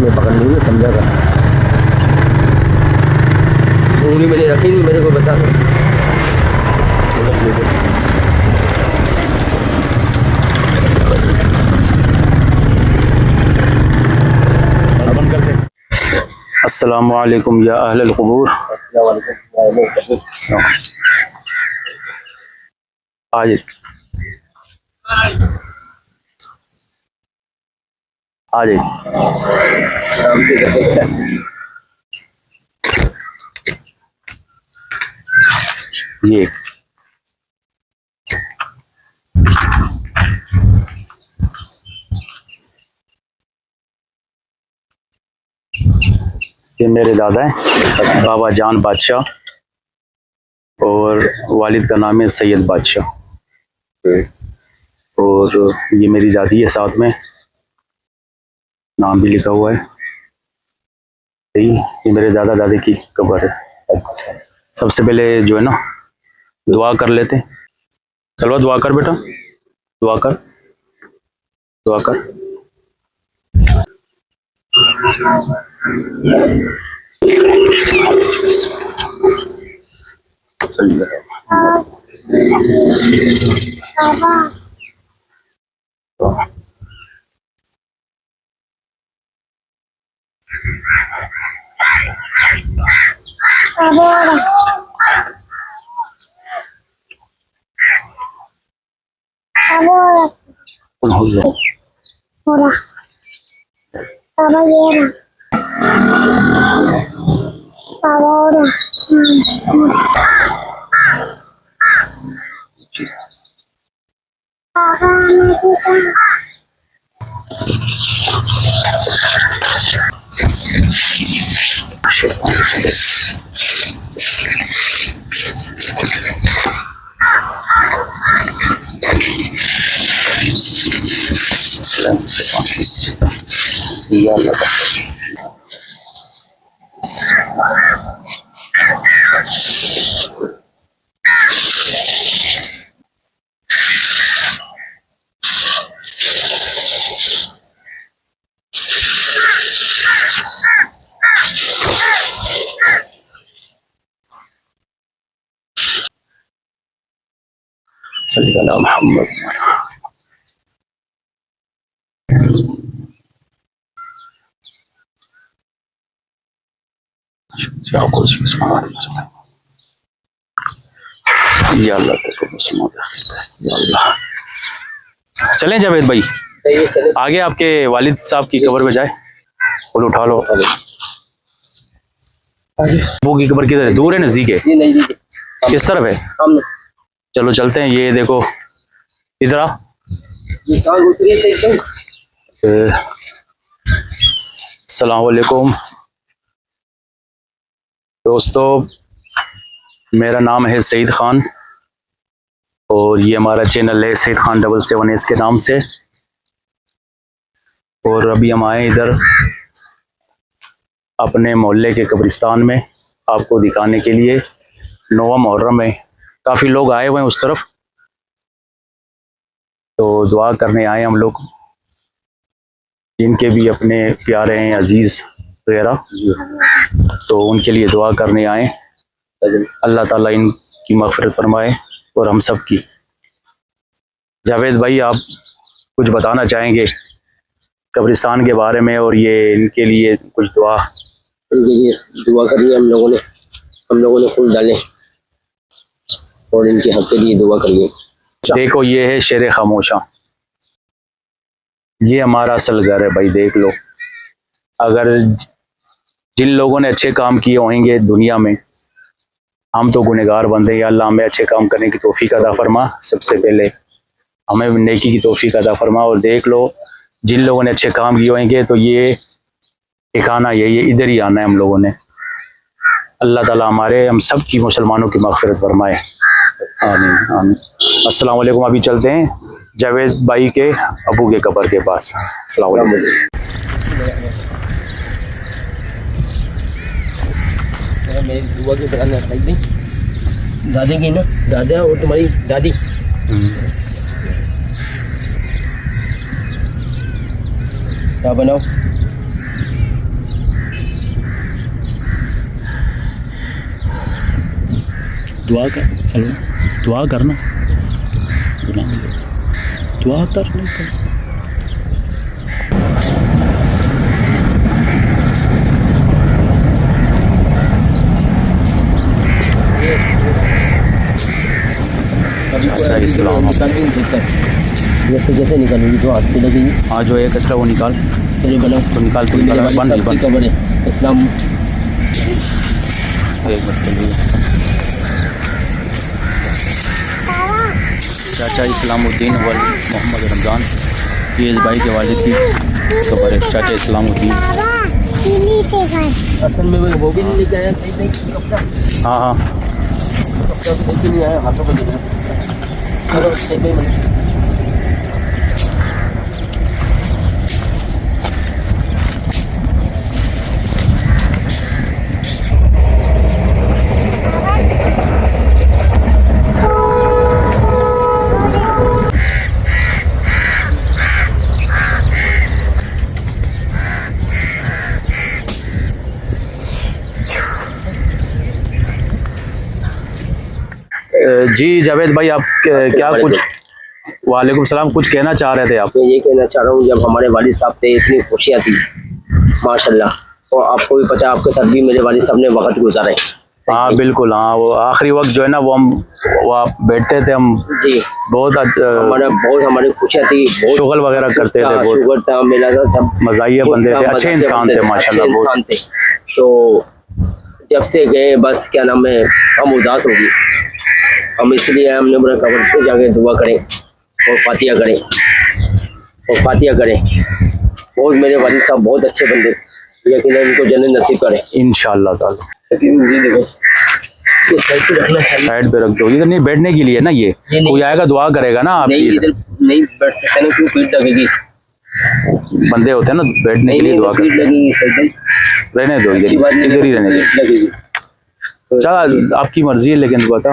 में पकड़ ली ना, समझा कर उंगली मैंने रखी नहीं, मेरे को बता दो। अस्सलामु अलैकुम या अहलल क़ुबूर। आज ये मेरे दादा हैं, बाबा जान बादशाह, और वालिद का नाम है सैयद बादशाह, और ये मेरी दादी है, साथ में नाम भी लिखा हुआ है। ये मेरे दादा दादी की कब्र है। सबसे पहले जो है ना, दुआ कर लेते हैं। चलो दुआ कर बेटा, दुआ कर, दुआ कर। सल्लल्लाहु मोहम्मद। या अल्लाह तक मुसलमान, या अल्लाह। चलें जावेद भाई, आगे आपके वालिद साहब की कब्र पे जाए, फूल उठा लो। वो की कब्र किधर है? दूर है, नजदीक है? किस तरफ है? चलो चलते हैं। ये देखो इधर आ। अस्सलाम वालेकुम दोस्तों, मेरा नाम है सईद खान और ये हमारा चैनल है सईद खान 778 के नाम से। और अभी हम आए इधर अपने मोहल्ले के कब्रिस्तान में आपको दिखाने के लिए। 9 मुहर्रम में काफ़ी लोग आए हुए हैं उस तरफ, तो दुआ करने आए हम लोग, जिनके भी अपने प्यारे हैं, अजीज़ वगैरह, तो उनके लिए दुआ करने आए। अल्लाह ताला इनकी मग़फ़िरत फरमाए और हम सब की। जावेद भाई, आप कुछ बताना चाहेंगे कब्रिस्तान के बारे में, और ये इनके लिए कुछ दुआ? इनके लिए दुआ करिए, हम लोगों ने फूल डाले और इनके हक के लिए दुआ करिए। देखो ये है शेर खामोशा, ये हमारा असल घर है भाई, देख लो। अगर जिन लोगों ने अच्छे काम किए होंगे दुनिया में, हम तो गुनहगार बंदे, या अल्लाह हमें अच्छे काम करने की तौफीक अता फरमा। सबसे पहले हमें नेकी की तौफीक अता फरमा। और देख लो जिन लोगों ने अच्छे काम किए होंगे, तो ये ठिकाना ये इधर ही आना है हम लोगों ने। अल्लाह ताला हमारे हम सब की, मुसलमानों की मग़फ़िरत फरमाए। आमीन आमीन। अस्सलाम वालेकुम। अभी चलते हैं जावेद भाई के अबू के कब्र के पास। अस्सलाम वालेकुम। मेरी दुआ की बनाना दादी की ना, दादा और तुम्हारी दादी। क्या बनाओ? दुआ कर, चलो दुआ करना, गुनाह मिलेगा, दुआ कर नहीं कर। अच्छा इस्लाम जैसे जैसे निकालेंगी तो हाथ पे लगेगी। हाँ जो एक कचरा वो निकाल, चलिए बनाओ तो निकाल तो निकाल, बंद नहीं बंद। खबर है इस्लाम। एक मिनट चलिए। चाचा इस्लामुद्दीन वल मोहम्मद रमज़ान, ये इस भाई के वालिद की खबर है। चाचा इस्लामुद्दीन असल में वो भी नहीं लेके आया, सही नहीं कपड़ा, हाँ हाँ कपड़ा तो लेके नहीं आया, हाथों में लेके आया। सही नहीं बने। जी जावेद भाई, आप क्या कुछ, वालेकुम सलाम, कुछ कहना चाह रहे थे आप? मैं ये कहना चाह रहा हूँ, जब हमारे वालिद साहब थे इतनी खुशियाँ थी माशाल्लाह, और आपको भी पता है आपके साथ भी मेरे वालिद साहब ने वक्त गुजारे। हाँ बिल्कुल, हाँ वो आखिरी वक्त जो है ना वो हम वो आप बैठते थे हम जी, बहुत हमारी खुशियाँ थी, बहुत शुगल वगैरह करते थे, बहुत शुगर था, मेला था, सब मज़ाहिया बंदे थे, अच्छे इंसान थे माशाल्लाह, बहुत इंसान थे। तो जब से गए बस क्या नाम है, हम उदास हो गए। हम इसलिए हमने बोला कब्र पे जाके दुआ करें और फातिहा करें। बहुत मेरे वालिद साहब बहुत अच्छे बंदे, लेकिन इनको जन्नत नसीब करें इंशाअल्लाह ताला। देखो साइड पे रखना चाहिए, साइड पे रख दो, इधर नहीं बैठने के लिए ना, ये कोई आएगा दुआ करेगा ना, आप नहीं इधर नहीं बैठ सकते ना, क्यों पीठ लगेगी, बंदे होते हैं ना बैठने के लिए दुआ पीठ करते हैं। लगेगी सही, रहने दो, अच्छी बात नहीं, इधर ही रहने दो, लगेगी। चल आपकी मर्जी है, लेकिन बता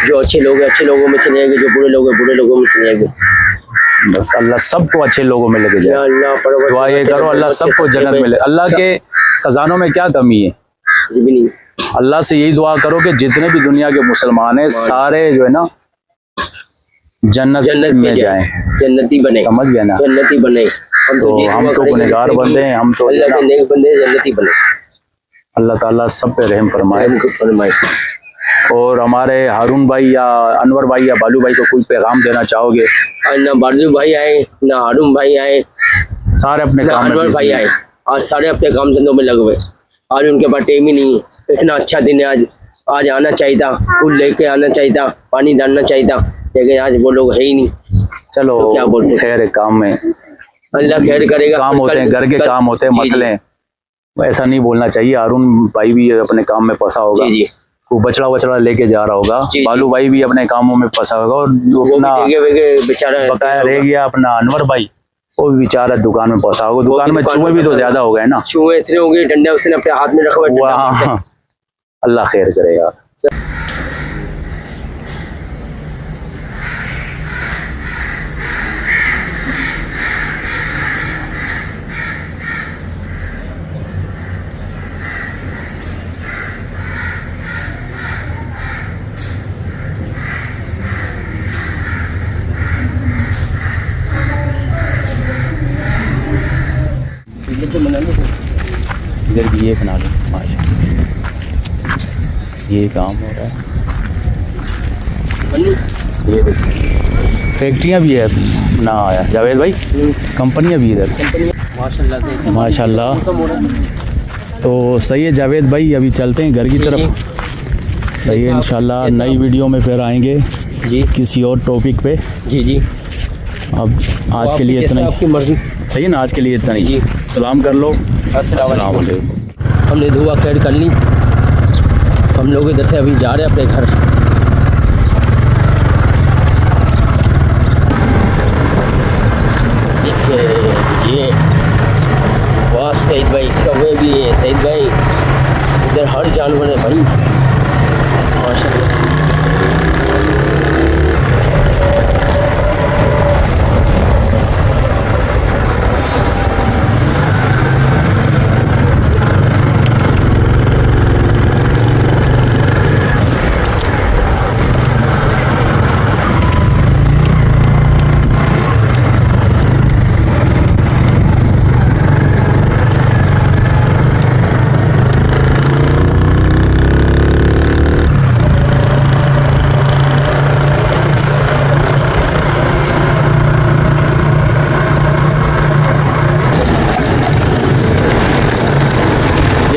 जो अच्छे लोग हैं अच्छे लोगों में चले जाएंगे, जो बुरे लोग हैं बुरे लोगों में चले जाएंगे। बस अल्लाह सबको अच्छे लोगों में लेके या जाए, अल्लाह परवर दुआ ये करो अल्लाह सबको जन्नत मिले। अल्लाह के खजानों में क्या कमी है, कुछ भी नहीं। अल्लाह से यही दुआ करो कि जितने भी दुनिया के मुसलमान हैं सारे जो है ना जन्नत में जाएं, जन्नती बने, समझ गए ना। जन्नती बने। हम तो गुनहगार बंदे हैं, हम तो अल्लाह के नेक बंदे जन्नती बने। अल्लाह ताला सब पे रहम फरमाए। और हमारे हारून भाई या अनवर भाई या बालू भाई को कोई पैगाम देना चाहोगे? ना बालू भाई आए ना हारून भाई आए, सारे अपने काम में अनवर भाई आए, आज सारे अपने काम धंधों में लगे हुए। आज उनके पास टाइम ही नहीं है। इतना अच्छा दिन है, आज आना चाहिए था, फूल लेके आना चाहिए था, पानी डालना चाहिए था, लेकिन आज वो लोग है ही नहीं। चलो तो क्या बोलते, खैर है, काम में अल्लाह खैर करेगा, काम होते हैं, घर के काम होते हैं, मसले। ऐसा नहीं बोलना चाहिए। हारून भाई भी अपने काम में फंसा होगा, वो बचड़ा लेके जा रहा होगा, बालू भाई भी अपने कामों में फंसा होगा, और अपना बेचारा बकाया रह गया अपना अनवर भाई, वो भी बेचारा दुकान में फंसा होगा। दुकान में चूहे भी तो ज्यादा हो गए ना, चूहे इतने हो गए, डंडा उसने अपने हाथ में रखा हुआ। हाँ अल्लाह खैर करे यार। इधर भी ये बना लो, माशाल्लाह ये काम हो रहा है। ये देखिए फैक्ट्रियाँ भी है ना आया जावेद भाई, कंपनियाँ भी इधर माशाल्लाह माशाल्लाह। तो सही है जावेद भाई, अभी चलते हैं घर की तरफ। सही है, इंशाल्लाह नई वीडियो में फिर आएंगे जी, किसी और टॉपिक पे। जी अब आज के लिए इतना ही, आपकी मर्जी। सही है ना, आज के लिए इतना ही। सलाम कर लो। अस्सलाम वालेकुम। हमने दुआ खैर कर ली, हम लोग इधर से अभी जा रहे हैं अपने घर। ये वाह सईद भाई, कौवे भी है सईद भाई, इधर हर जानवर है भाई माशाल्लाह।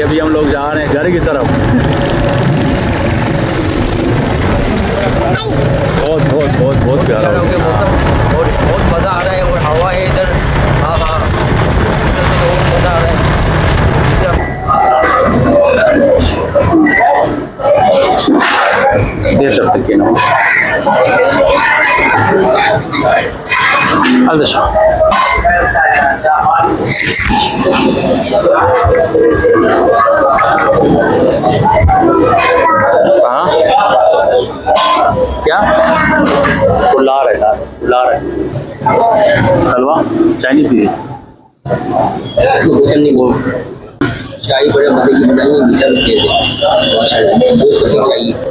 ये भी हम लोग जा रहे हैं घर की तरफ। बहुत बहुत बहुत बहुत प्यारा हो गया। और बहुत मज़ा आ रहा है और हवा है इधर। हाँ हाँ, इधर तो बहुत मज़ा आ रहा है। ये तरफ के ना Aldeşan. हाँ क्या ला रहे हलवा चाय नहीं पी बोतल नहीं बोल, चाय बड़े मजे की बनाई है, मीठा चाहिए।